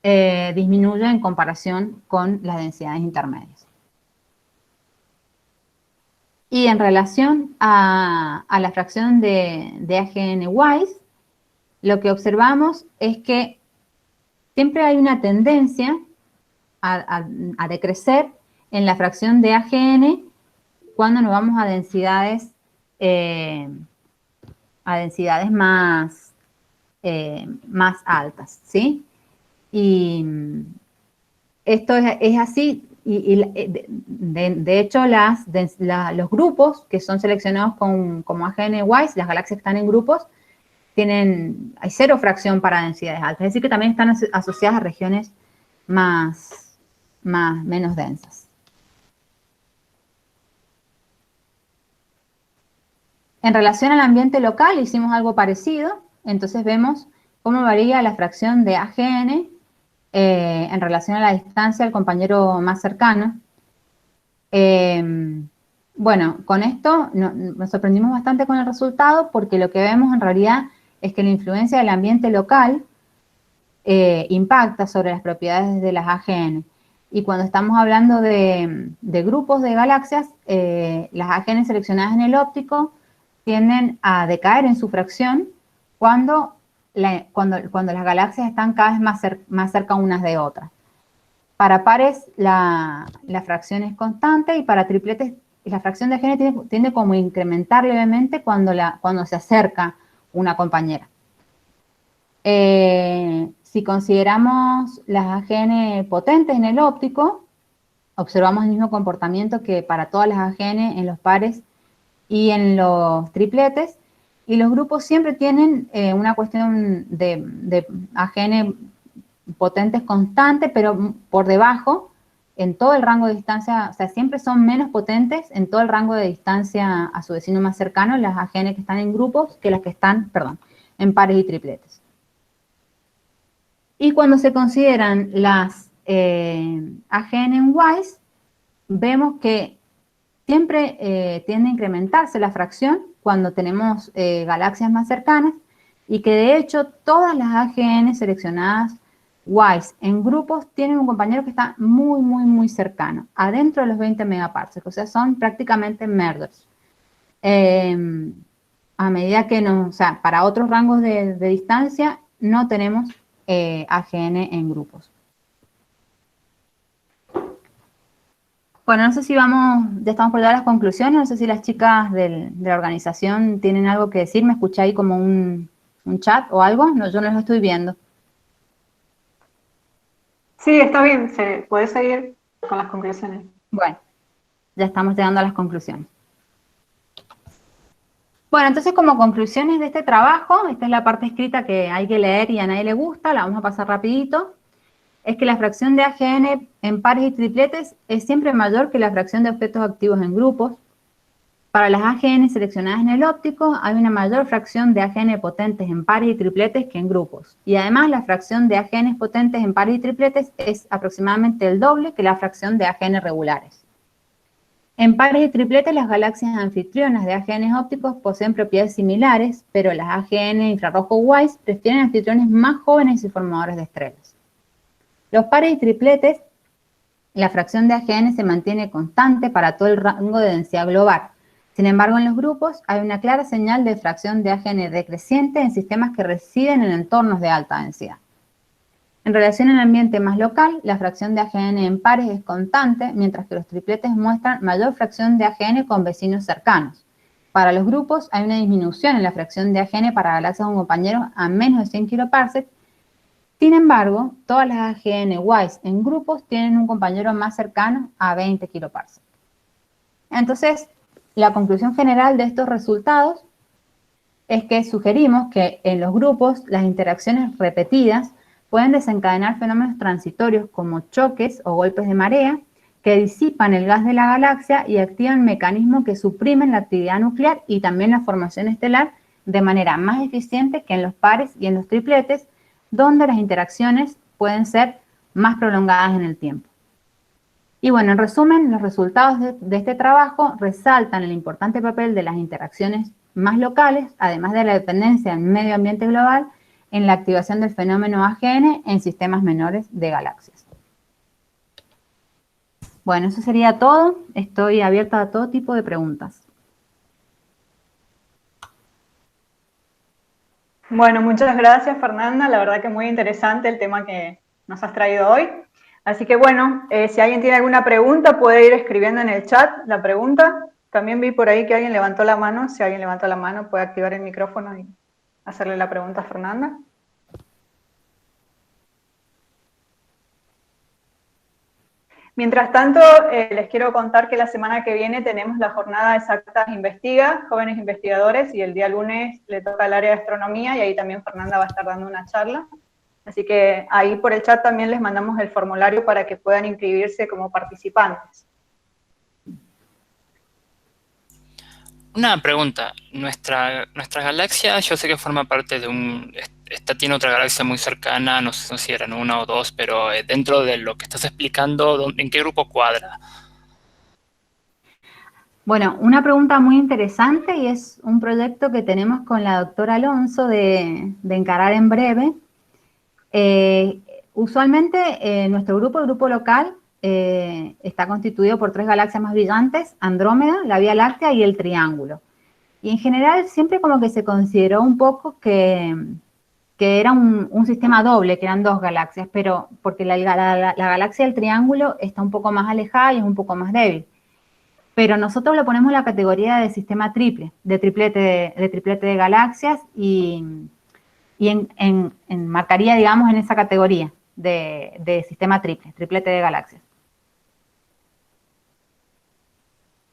disminuye en comparación con las densidades intermedias. Y en relación a la fracción de AGN-WISE, lo que observamos es que siempre hay una tendencia a decrecer en la fracción de AGN cuando nos vamos a densidades más altas, ¿sí? Y esto es así, de hecho los grupos que son seleccionados como AGN-WISE, las galaxias que están en grupos, hay 0 fracción para densidades altas, es decir que también están asociadas a regiones menos densas. En relación al ambiente local hicimos algo parecido, entonces vemos cómo varía la fracción de AGN en relación a la distancia al compañero más cercano. Bueno, con esto nos sorprendimos bastante con el resultado porque lo que vemos en realidad es que la influencia del ambiente local impacta sobre las propiedades de las AGN. Y cuando estamos hablando de grupos de galaxias, las AGN seleccionadas en el óptico tienden a decaer en su fracción cuando las galaxias están cada vez más cerca unas de otras. Para pares la fracción es constante y para tripletes la fracción de AGN tiende como a incrementar levemente cuando se acerca una compañera. Si consideramos las AGN potentes en el óptico, observamos el mismo comportamiento que para todas las AGN en los pares y en los tripletes, y los grupos siempre tienen una cuestión de AGN potentes constante, pero por debajo, en todo el rango de distancia, o sea, siempre son menos potentes en todo el rango de distancia a su vecino más cercano, las AGN que están en grupos, que las que están, en pares y tripletes. Y cuando se consideran las AGN en WISE, vemos que siempre tiende a incrementarse la fracción cuando tenemos galaxias más cercanas y que de hecho todas las AGN seleccionadas WISE en grupos tienen un compañero que está muy, muy, muy cercano, adentro de los 20 megaparsecs, o sea, son prácticamente merders. A medida que para otros rangos de distancia no tenemos AGN en grupos. Bueno, no sé si ya estamos por dar las conclusiones, no sé si las chicas de la organización tienen algo que decir, me escuché ahí como un chat o algo, no, yo no los estoy viendo.
Sí, está bien, se puede seguir con las conclusiones.
Bueno, ya estamos llegando a las conclusiones. Bueno, entonces como conclusiones de este trabajo, esta es la parte escrita que hay que leer y a nadie le gusta, la vamos a pasar rapidito, es que la fracción de AGN en pares y tripletes es siempre mayor que la fracción de objetos activos en grupos. Para las AGN seleccionadas en el óptico, hay una mayor fracción de AGN potentes en pares y tripletes que en grupos. Y además, la fracción de AGN potentes en pares y tripletes es aproximadamente el doble que la fracción de AGN regulares. En pares y tripletes, las galaxias anfitrionas de AGN ópticos poseen propiedades similares, pero las AGN infrarrojo WISE prefieren anfitriones más jóvenes y formadores de estrellas. Los pares y tripletes, la fracción de AGN se mantiene constante para todo el rango de densidad global. Sin embargo, en los grupos hay una clara señal de fracción de AGN decreciente en sistemas que residen en entornos de alta densidad. En relación al ambiente más local, la fracción de AGN en pares es constante, mientras que los tripletes muestran mayor fracción de AGN con vecinos cercanos. Para los grupos hay una disminución en la fracción de AGN para galaxias con compañeros a menos de 100 kiloparsecs. Sin embargo, todas las AGN WISE en grupos tienen un compañero más cercano a 20 kiloparsecs. Entonces, la conclusión general de estos resultados es que sugerimos que en los grupos las interacciones repetidas pueden desencadenar fenómenos transitorios como choques o golpes de marea que disipan el gas de la galaxia y activan mecanismos que suprimen la actividad nuclear y también la formación estelar de manera más eficiente que en los pares y en los tripletes, donde las interacciones pueden ser más prolongadas en el tiempo. Y bueno, en resumen, los resultados de este trabajo resaltan el importante papel de las interacciones más locales, además de la dependencia del medio ambiente global, en la activación del fenómeno AGN en sistemas menores de galaxias. Bueno, eso sería todo. Estoy abierta a todo tipo de preguntas.
Bueno, muchas gracias, Fernanda. La verdad que muy interesante el tema que nos has traído hoy. Así que bueno, si alguien tiene alguna pregunta, puede ir escribiendo en el chat la pregunta. También vi por ahí que alguien levantó la mano. Si alguien levantó la mano, puede activar el micrófono y hacerle la pregunta a Fernanda. Mientras tanto, les quiero contar que la semana que viene tenemos la jornada Exactas Investiga, Jóvenes Investigadores, y el día lunes le toca al área de astronomía, y ahí también Fernanda va a estar dando una charla. Así que ahí por el chat también les mandamos el formulario para que puedan inscribirse como participantes.
Una pregunta. Nuestra galaxia, yo sé que forma parte de esta tiene otra galaxia muy cercana, no sé si eran una o dos, pero dentro de lo que estás explicando, ¿en qué grupo cuadra?
Bueno, una pregunta muy interesante, y es un proyecto que tenemos con la doctora Alonso de encarar en breve. Usualmente nuestro grupo, el grupo local, está constituido por 3 galaxias más brillantes: Andrómeda, la Vía Láctea y el Triángulo. Y en general siempre como que se consideró un poco que era un sistema doble, que eran 2 galaxias, pero porque la galaxia del Triángulo está un poco más alejada y es un poco más débil. Pero nosotros lo ponemos en la categoría de sistema triple, de triplete de galaxias, y marcaría, digamos, en esa categoría de sistema triplete de galaxias.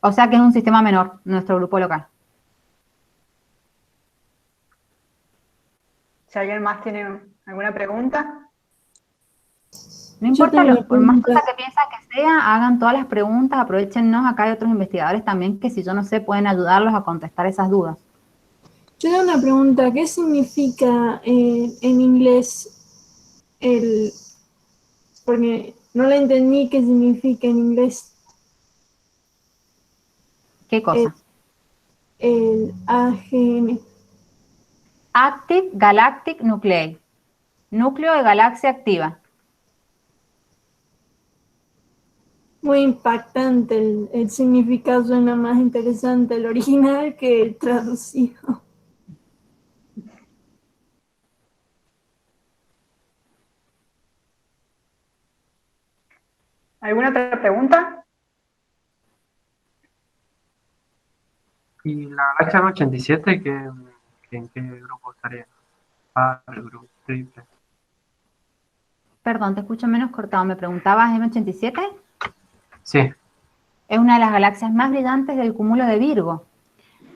O sea que es un sistema menor, nuestro grupo local.
Si alguien más tiene alguna pregunta.
No importa, por más cosa que piensan que sea, hagan todas las preguntas, aprovechennos, acá hay otros investigadores también que, si yo no sé, pueden ayudarlos a contestar esas dudas.
Yo tengo una pregunta: ¿qué significa en inglés porque no la entendí qué significa en inglés?
¿Qué cosa?
El AGN.
Active Galactic Nuclei. Núcleo de galaxia activa.
Muy impactante, el significado suena más interesante el original que el traducido.
¿Alguna otra pregunta?
¿Y la galaxia M87 en qué grupo estaría? Ah, el grupo triple.
Perdón, te escucho menos cortado. ¿Me preguntabas M87?
Sí.
Es una de las galaxias más brillantes del cúmulo de Virgo.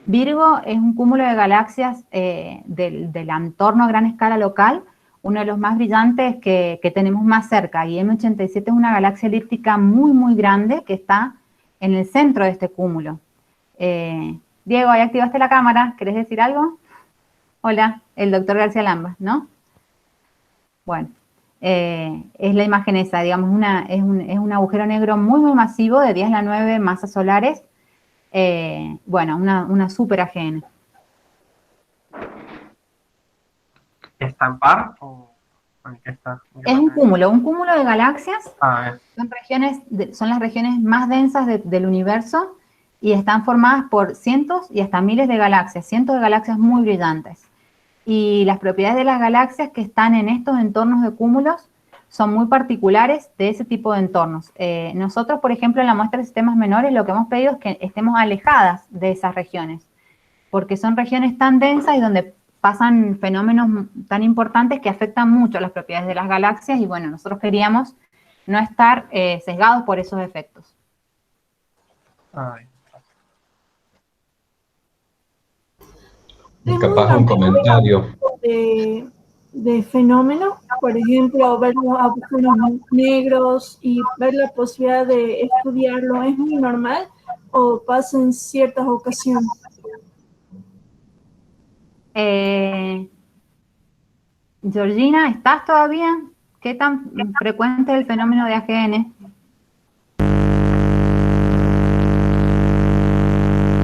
Virgo es un cúmulo de galaxias del entorno a gran escala local, uno de los más brillantes que tenemos más cerca. Y M87 es una galaxia elíptica muy, muy grande que está en el centro de este cúmulo. Diego, ahí activaste la cámara. ¿Querés decir algo? Hola, el doctor García Lambas, ¿no? Bueno, es la imagen esa, digamos, es un agujero negro muy, muy masivo, de 10 a la 9 masas solares. Bueno, una super AGN.
¿Está en par o en qué está?
Es un cúmulo de galaxias.
Ah,
Son las regiones más densas del universo, y están formadas por cientos y hasta miles de galaxias, cientos de galaxias muy brillantes. Y las propiedades de las galaxias que están en estos entornos de cúmulos son muy particulares de ese tipo de entornos. Nosotros, por ejemplo, en la muestra de sistemas menores, lo que hemos pedido es que estemos alejadas de esas regiones, porque son regiones tan densas y donde pasan fenómenos tan importantes que afectan mucho las propiedades de las galaxias, y bueno, nosotros queríamos no estar sesgados por esos efectos.
ay.
Y capaz un comentario.
De fenómenos, por ejemplo, ver los agujeros negros y ver la posibilidad de estudiarlo, ¿es muy normal o pasa en ciertas ocasiones?
Georgina, ¿estás todavía? ¿Qué tan frecuente es el fenómeno de AGN?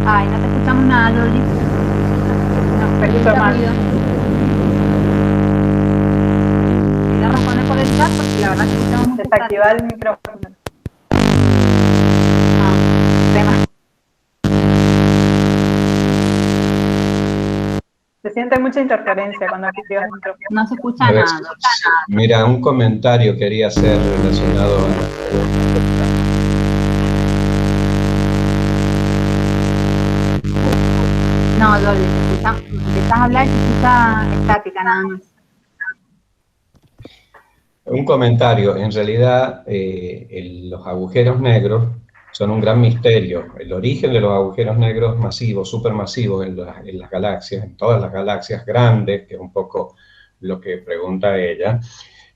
Ay, no te escuchamos nada, Georgina. hay
escucha
mucho
mal.
ruido. Voy a responder por el chat porque la verdad que escuchamos mucho
Desactivar el micrófono.
tema.
Se siente mucha interferencia cuando activas el micrófono.
No se escucha
A ver,
nada.
mira, un comentario quería hacer relacionado a la pregunta.
No, Jordi, empezás a hablar y se escucha estática nada más.
Un comentario, en realidad los agujeros negros son un gran misterio. El origen de los agujeros negros masivos, supermasivos en las galaxias, en todas las galaxias grandes, que es un poco lo que pregunta ella,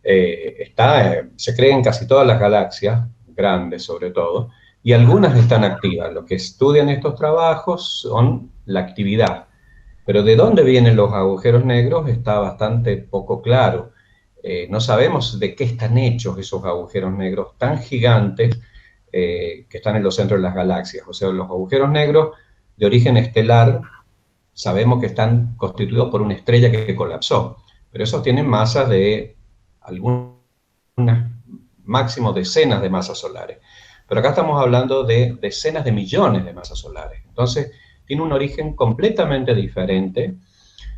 se cree en casi todas las galaxias, grandes sobre todo, y algunas están activas. Lo que estudian estos trabajos son la actividad. Pero de dónde vienen los agujeros negros está bastante poco claro. No sabemos de qué están hechos esos agujeros negros tan gigantes que están en los centros de las galaxias. O sea, los agujeros negros de origen estelar sabemos que están constituidos por una estrella que colapsó, pero esos tienen masas de algunas, máximo decenas de masas solares. Pero acá estamos hablando de decenas de millones de masas solares. Entonces, tiene un origen completamente diferente.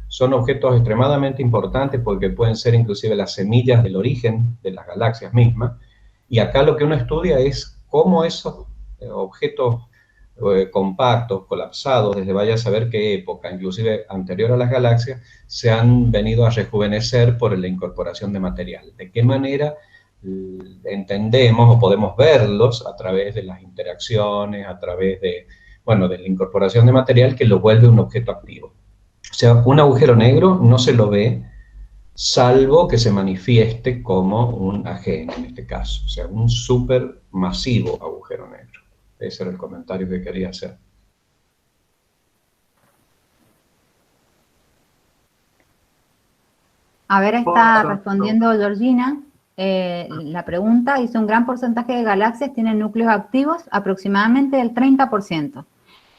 Son objetos extremadamente importantes porque pueden ser inclusive las semillas del origen de las galaxias mismas. Y acá lo que uno estudia es cómo esos objetos compactos, colapsados, desde vaya a saber qué época, inclusive anterior a las galaxias, se han venido a rejuvenecer por la incorporación de material. ¿De qué manera entendemos o podemos verlos? A través de las interacciones, a través de, bueno, de la incorporación de material que lo vuelve un objeto activo. O sea, un agujero negro no se lo ve salvo que se manifieste como un AGN en este caso, o sea, un supermasivo agujero negro. Ese era el comentario que quería hacer.
A ver, está respondiendo Georgina. La pregunta dice: un gran porcentaje de galaxias tienen núcleos activos, aproximadamente el 30%.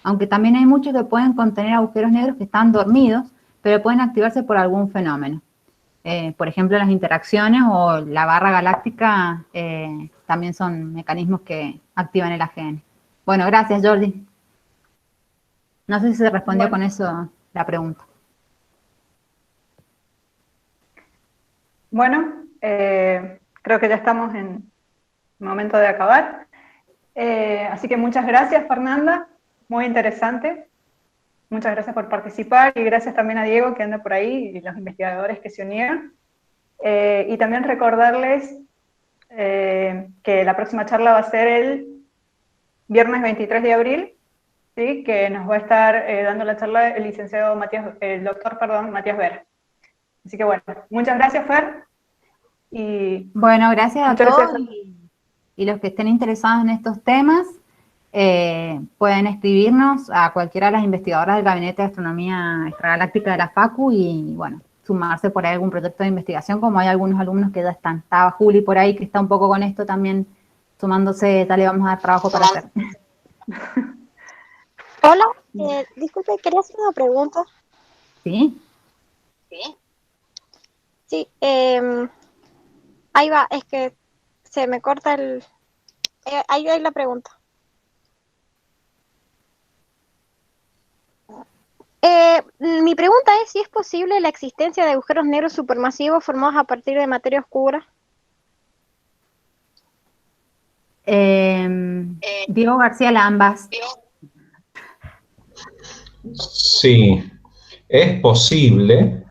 Aunque también hay muchos que pueden contener agujeros negros que están dormidos, pero pueden activarse por algún fenómeno. Por ejemplo, las interacciones o la barra galáctica también son mecanismos que activan el AGN. Bueno, gracias, Jordi. No sé si se respondió con eso la pregunta.
Bueno, creo que ya estamos en momento de acabar. Así que muchas gracias, Fernanda. Muy interesante. Muchas gracias por participar y gracias también a Diego que anda por ahí y los investigadores que se unieron. Y también recordarles que la próxima charla va a ser el viernes 23 de abril, ¿sí? Que nos va a estar dando la charla el licenciado doctor Matías Vera. Así que bueno, muchas gracias, Fer. Y
bueno, gracias a todos
gracias.
y los que estén interesados en estos temas pueden escribirnos a cualquiera de las investigadoras del Gabinete de Astronomía Extragaláctica de la Facu y bueno, sumarse por ahí a algún proyecto de investigación, como hay algunos alumnos que ya están. Estaba Juli por ahí que está un poco con esto también sumándose, tal, le vamos a dar trabajo para hacer.
Hola, disculpe, quería hacer una pregunta.
¿Sí?
Sí, ahí va, es que se me corta ahí hay la pregunta. Mi pregunta es si es posible la existencia de agujeros negros supermasivos formados a partir de materia oscura.
Diego García Lambas.
Sí, es posible,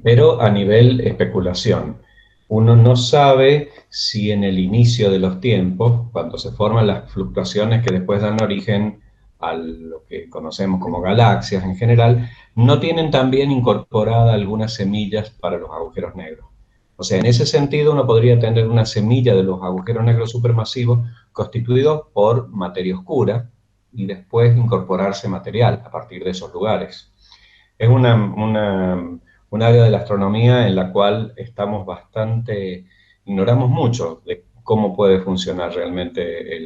pero a nivel especulación. Uno no sabe si en el inicio de los tiempos, cuando se forman las fluctuaciones que después dan origen a lo que conocemos como galaxias en general, no tienen también incorporada algunas semillas para los agujeros negros. O sea, en ese sentido uno podría tener una semilla de los agujeros negros supermasivos constituidos por materia oscura y después incorporarse material a partir de esos lugares. Es un área de la astronomía en la cual ignoramos mucho de cómo puede funcionar realmente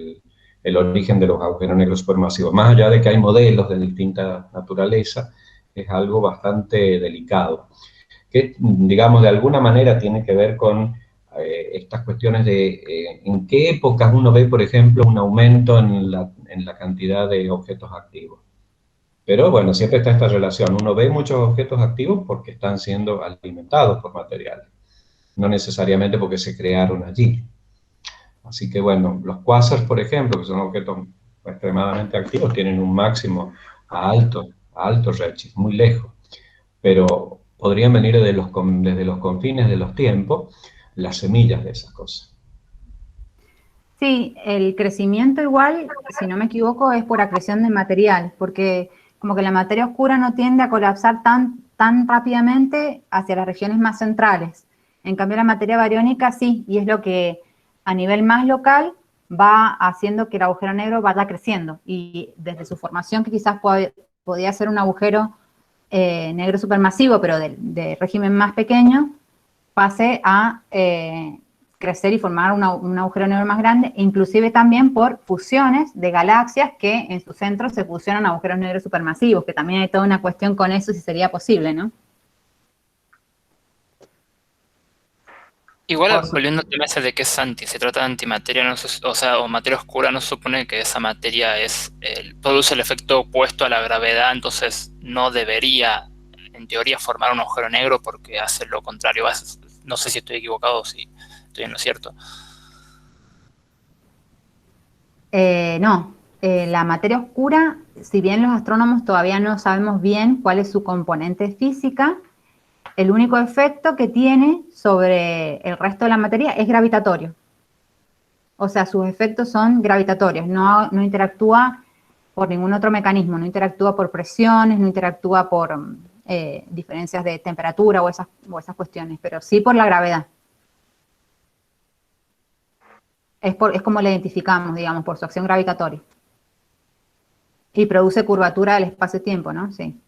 el origen de los agujeros negros supermasivos. Más allá de que hay modelos de distinta naturaleza, es algo bastante delicado, que, digamos, de alguna manera tiene que ver con estas cuestiones de en qué épocas uno ve, por ejemplo, un aumento en la cantidad de objetos activos. Pero bueno, siempre está esta relación. Uno ve muchos objetos activos porque están siendo alimentados por materiales, no necesariamente porque se crearon allí. Así que bueno, los quasars, por ejemplo, que son objetos extremadamente activos, tienen un máximo a alto redshift, muy lejos, pero podrían venir desde los confines de los tiempos las semillas de esas cosas.
Sí, el crecimiento igual, si no me equivoco, es por acreción de material, porque como que la materia oscura no tiende a colapsar tan rápidamente hacia las regiones más centrales. En cambio, la materia bariónica sí, y es lo que a nivel más local va haciendo que el agujero negro vaya creciendo. Y desde su formación, que quizás podía ser un agujero negro supermasivo, pero de régimen más pequeño, pase a crecer y formar un agujero negro más grande, inclusive también por fusiones de galaxias que en su centro se fusionan a agujeros negros supermasivos, que también hay toda una cuestión con eso si sería posible, ¿no?
Igual, volviendo al tema ese de que es se trata de antimateria, no o sea, o materia oscura, no se supone que esa materia produce el efecto opuesto a la gravedad, entonces no debería, en teoría, formar un agujero negro porque hace lo contrario. No sé si estoy equivocado o si estoy en lo cierto.
No, la materia oscura, si bien los astrónomos todavía no sabemos bien cuál es su componente física, el único efecto que tiene sobre el resto de la materia es gravitatorio. O sea, sus efectos son gravitatorios, no interactúa por ningún otro mecanismo, no interactúa por presiones, no interactúa por diferencias de temperatura o esas cuestiones, pero sí por la gravedad. Es como la identificamos, digamos, por su acción gravitatoria. Y produce curvatura del espacio-tiempo, ¿no? Sí.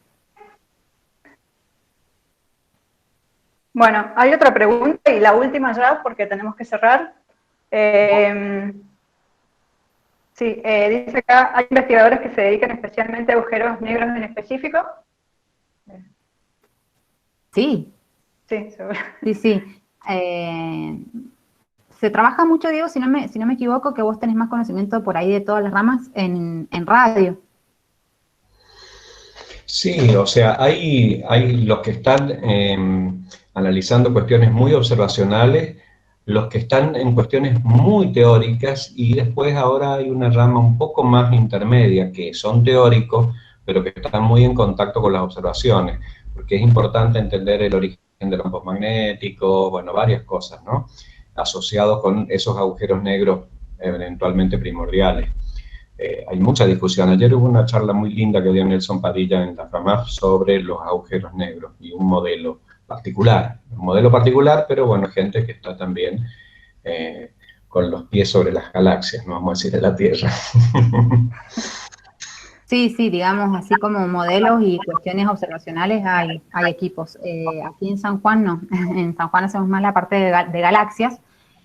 Bueno, hay otra pregunta y la última ya, porque tenemos que cerrar. Dice acá, ¿hay investigadores que se dedican especialmente a agujeros negros en específico?
Sí.
Sí, seguro.
Sí. Se trabaja mucho, Diego, si no me equivoco, que vos tenés más conocimiento por ahí de todas las ramas en radio.
Sí, o sea, hay los que están analizando cuestiones muy observacionales, los que están en cuestiones muy teóricas, y después ahora hay una rama un poco más intermedia, que son teóricos, pero que están muy en contacto con las observaciones, porque es importante entender el origen de los campos magnéticos, bueno, varias cosas, ¿no? Asociados con esos agujeros negros eventualmente primordiales. Hay mucha discusión. Ayer hubo una charla muy linda que dio Nelson Padilla en la FAMAF sobre los agujeros negros y un modelo particular, pero bueno, gente que está también con los pies sobre las galaxias, no vamos a decir de la Tierra.
Sí, digamos, así como modelos y cuestiones observacionales hay equipos. Aquí en San Juan no, en San Juan hacemos más la parte de galaxias,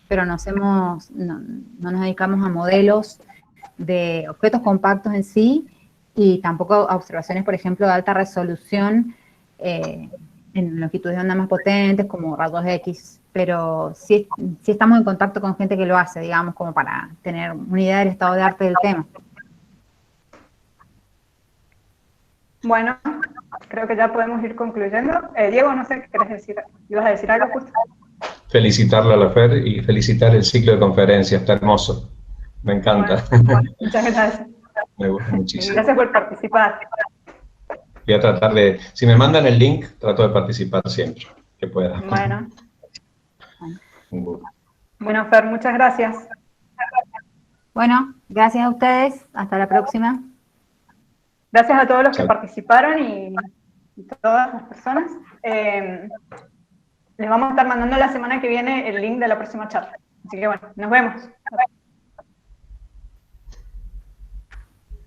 pero no nos dedicamos a modelos de objetos compactos en sí, y tampoco a observaciones, por ejemplo, de alta resolución en longitudes de onda más potentes, como rayos X, pero sí estamos en contacto con gente que lo hace, digamos, como para tener una idea del estado de arte del tema.
Bueno, creo que ya podemos ir concluyendo. Diego, no sé qué querés decir. ¿Ibas a decir algo justo?
Felicitarla a la FER y felicitar el ciclo de conferencias, está hermoso. Me encanta.
Bueno, muchas gracias.
Me gusta muchísimo.
Gracias por participar.
Voy a tratar de, si me mandan el link, trato de participar siempre, que pueda.
Bueno, Fer, muchas gracias.
Bueno, gracias a ustedes. Hasta la próxima.
Gracias a todos los que participaron y todas las personas. Les vamos a estar mandando la semana que viene el link de la próxima charla. Así que bueno, nos vemos.